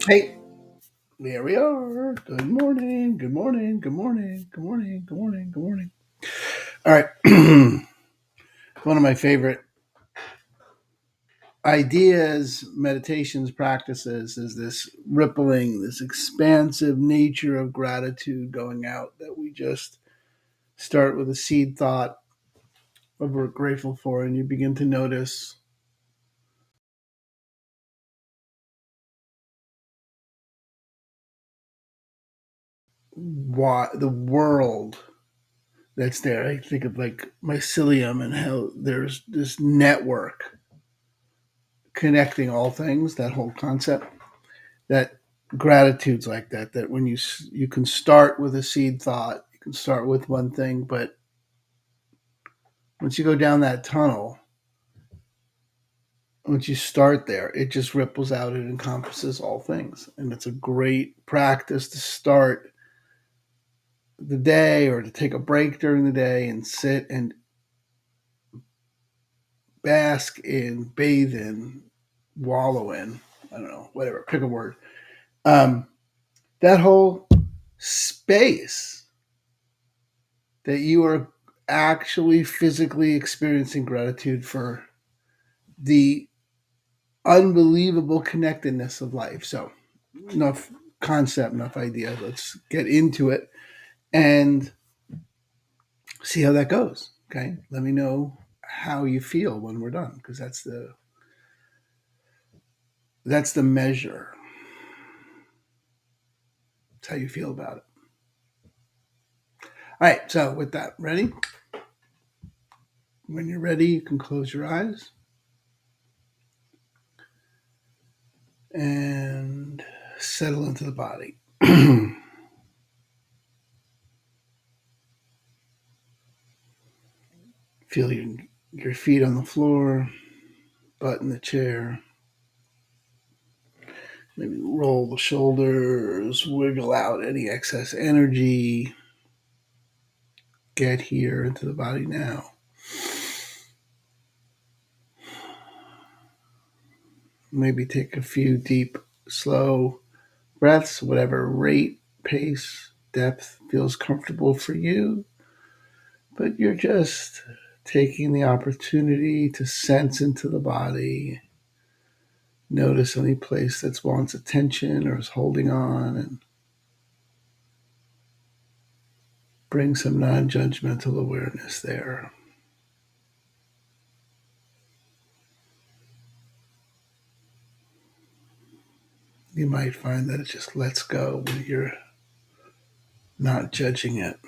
Hey, there we are. Good morning. Good morning. Good morning. Good morning. Good morning. Good morning. All right. One of my favorite ideas, meditations, practices is this rippling, this expansive nature of gratitude going out that we just start with a seed thought of what we're grateful for, and you begin to notice why the world that's there. I think of like mycelium and how there's this network connecting all things, that whole concept, that gratitude's like that, that when you can start with a seed thought, you can start with one thing, but once you go down that tunnel, once you start there, it just ripples out. It encompasses all things, and it's a great practice to start the day or to take a break during the day and sit and bask in, bathe in, wallow in, I don't know, whatever, pick a word. um, that whole space that you are actually physically experiencing gratitude for the unbelievable connectedness of life. So, enough concept, enough idea. Let's get into it and see how that goes. Okay. Let me know how you feel when we're done, because that's the measure. It's how you feel about it. All right. So, with that, ready? When you're ready, you can close your eyes and settle into the body. Feel your feet on the floor, butt in the chair. Maybe roll the shoulders, wiggle out any excess energy. Get here into the body now. Maybe take a few deep, slow breaths, whatever rate, pace, depth feels comfortable for you. But you're just taking the opportunity to sense into the body. Notice any place that wants attention or is holding on, and bring some non judgmental awareness there. You might find that it just lets go when you're not judging it.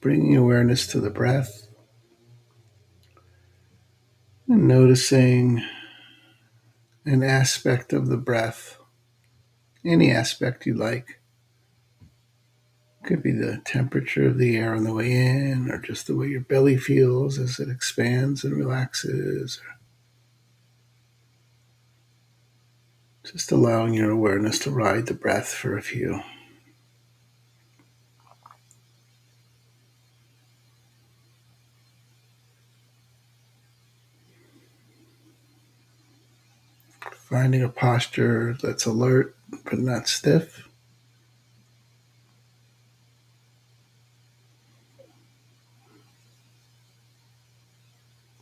Bringing awareness to the breath and noticing an aspect of the breath, any aspect you like. Could be the temperature of the air on the way in, or just the way your belly feels as it expands and relaxes, or just allowing your awareness to ride the breath for a few. Finding a posture that's alert but not stiff.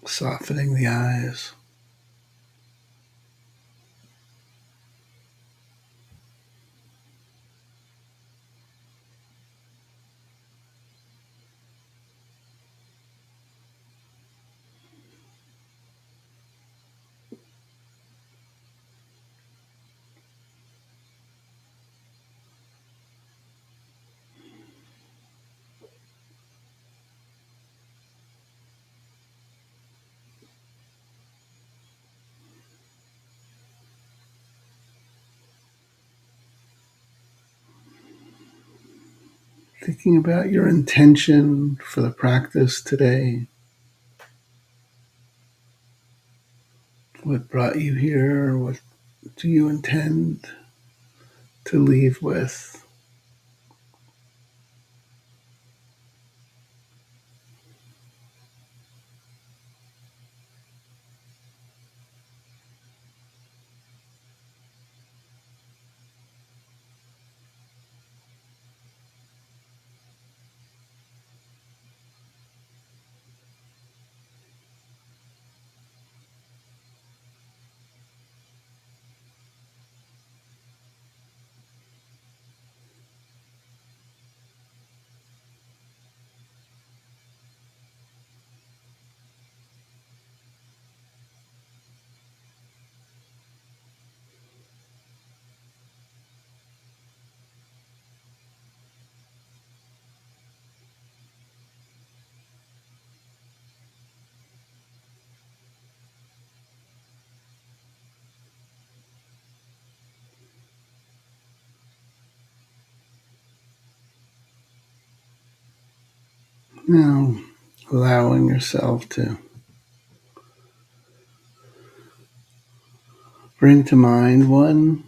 Softening the eyes. Thinking about your intention for the practice today. What brought you here? What do you intend to leave with? Now, allowing yourself to bring to mind one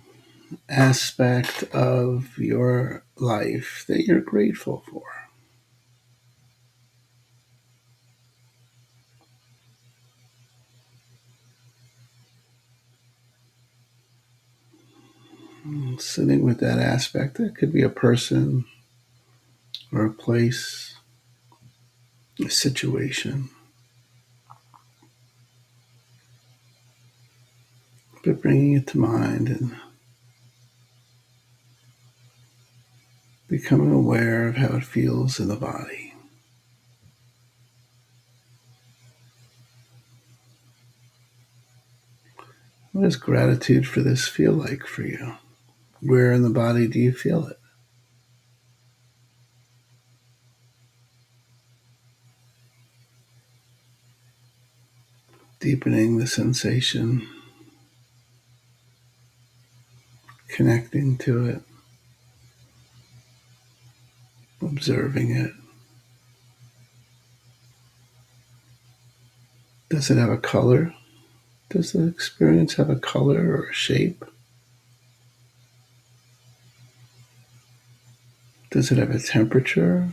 aspect of your life that you're grateful for. Sitting with that aspect, that could be a person or a place, a situation, but bringing it to mind and becoming aware of how it feels in the body. What does gratitude for this feel like for you? Where in the body do you feel it? Deepening the sensation, connecting to it, observing it. Does it have a color? Does the experience have a color or a shape? Does it have a temperature?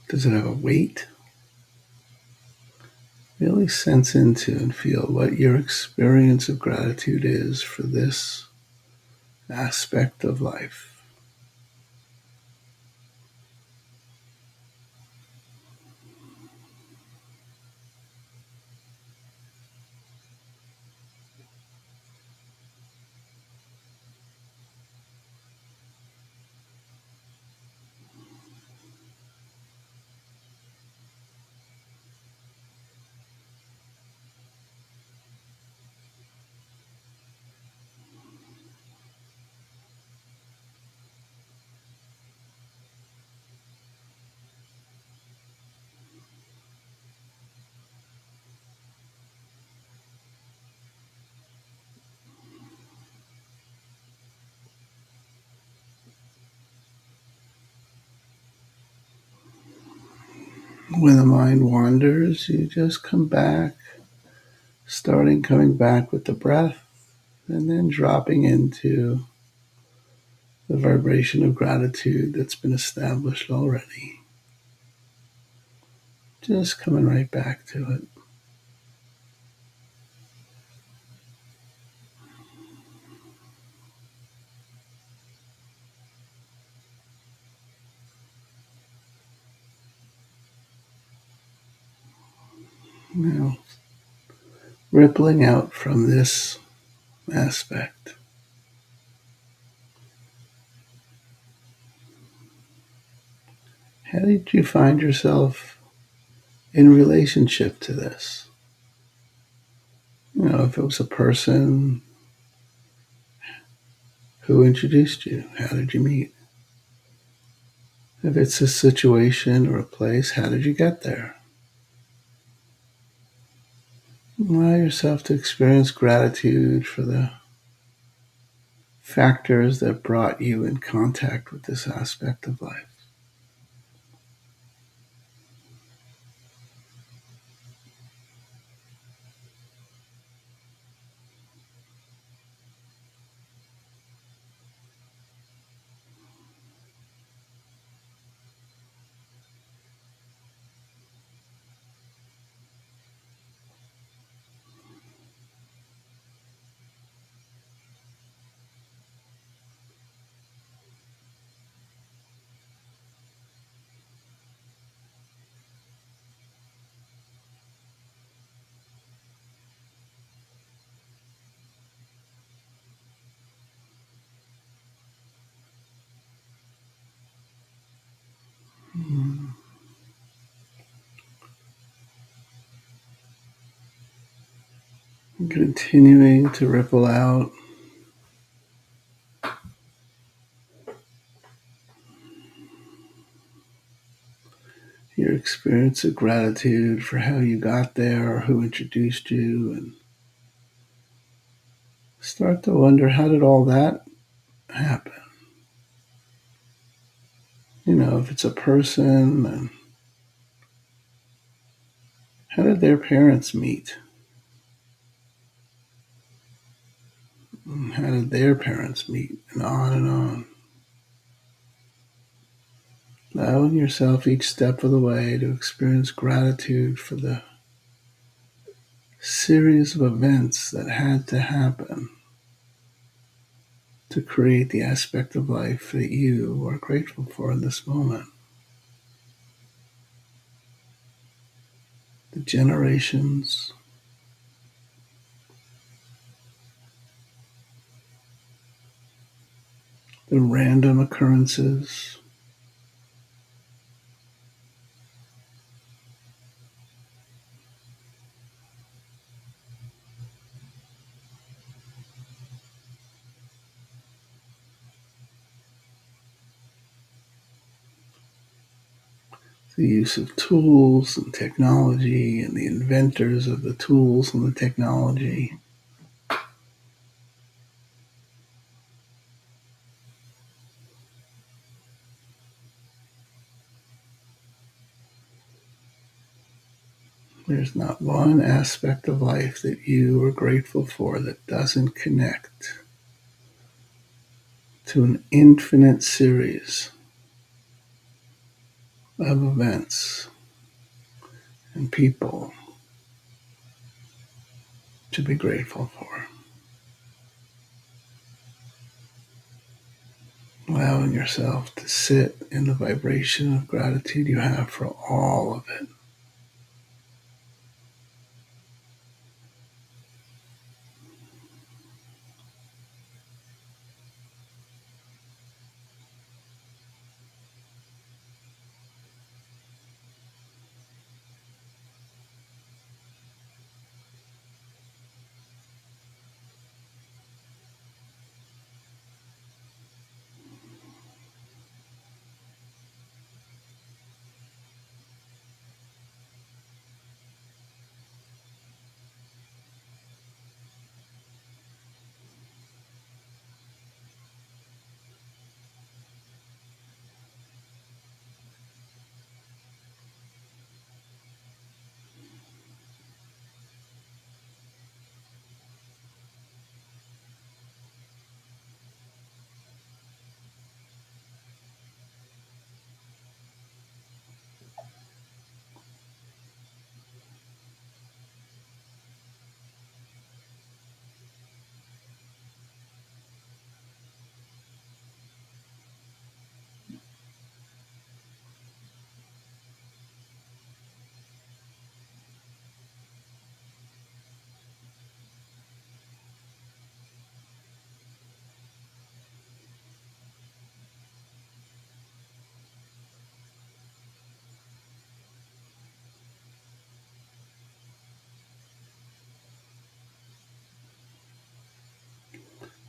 Does it have a weight? Really sense into and feel what your experience of gratitude is for this aspect of life. When the mind wanders, you just come back, starting coming back with the breath, and then dropping into the vibration of gratitude that's been established already. Just coming right back to it. Now, rippling out from this aspect. How did you find yourself in relationship to this? If it was a person who introduced you, how did you meet? If it's a situation or a place, how did you get there? Allow yourself to experience gratitude for the factors that brought you in contact with this aspect of life. Continuing to ripple out your experience of gratitude for how you got there or who introduced you, and start to wonder, how did all that happen? If it's a person, and how did their parents meet? And how did their parents meet? And on and on. Allowing yourself each step of the way to experience gratitude for the series of events that had to happen to create the aspect of life that you are grateful for in this moment. The generations, the random occurrences, the use of tools and technology and the inventors of the tools and the technology. There's not one aspect of life that you are grateful for that doesn't connect to an infinite series of events and people to be grateful for. Allowing yourself to sit in the vibration of gratitude you have for all of it.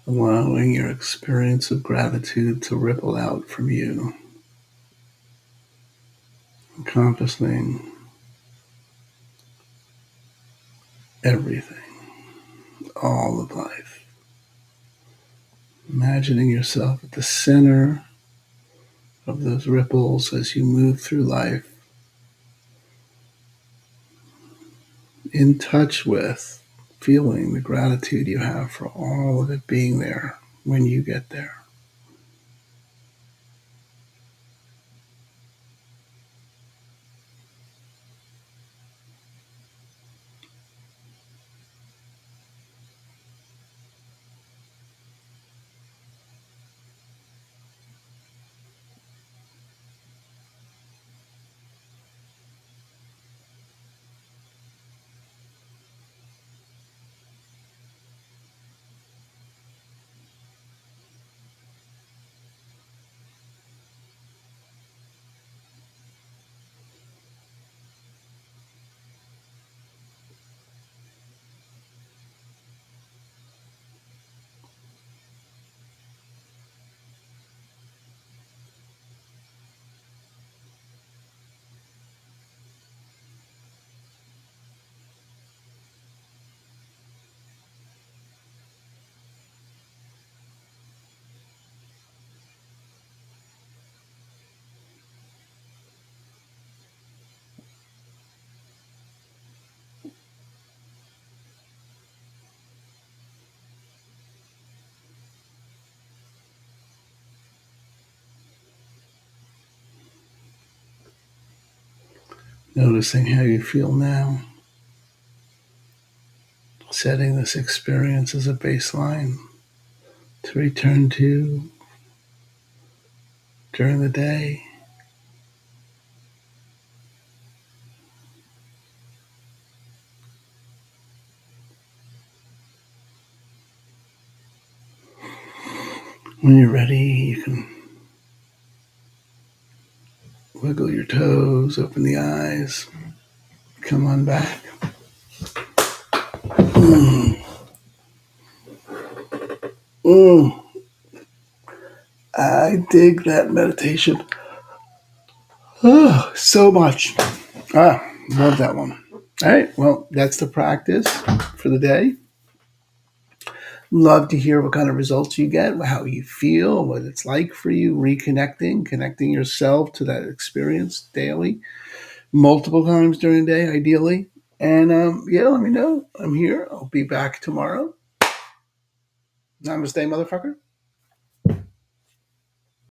Allowing your experience of gratitude to ripple out from you, encompassing everything, all of life. Imagining yourself at the center of those ripples as you move through life, in touch with feeling the gratitude you have for all of it being there when you get there. Noticing how you feel now, setting this experience as a baseline to return to during the day. When you're ready, you can wiggle your toes, open the eyes, come on back. Mm. Mm. I dig that meditation. Oh, so much. Love that one. All right, well, that's the practice for the day. Love to hear what kind of results you get, how you feel, what it's like for you, reconnecting, connecting yourself to that experience daily, multiple times during the day, ideally. And yeah, let me know. I'm here. I'll be back tomorrow. Namaste, motherfucker.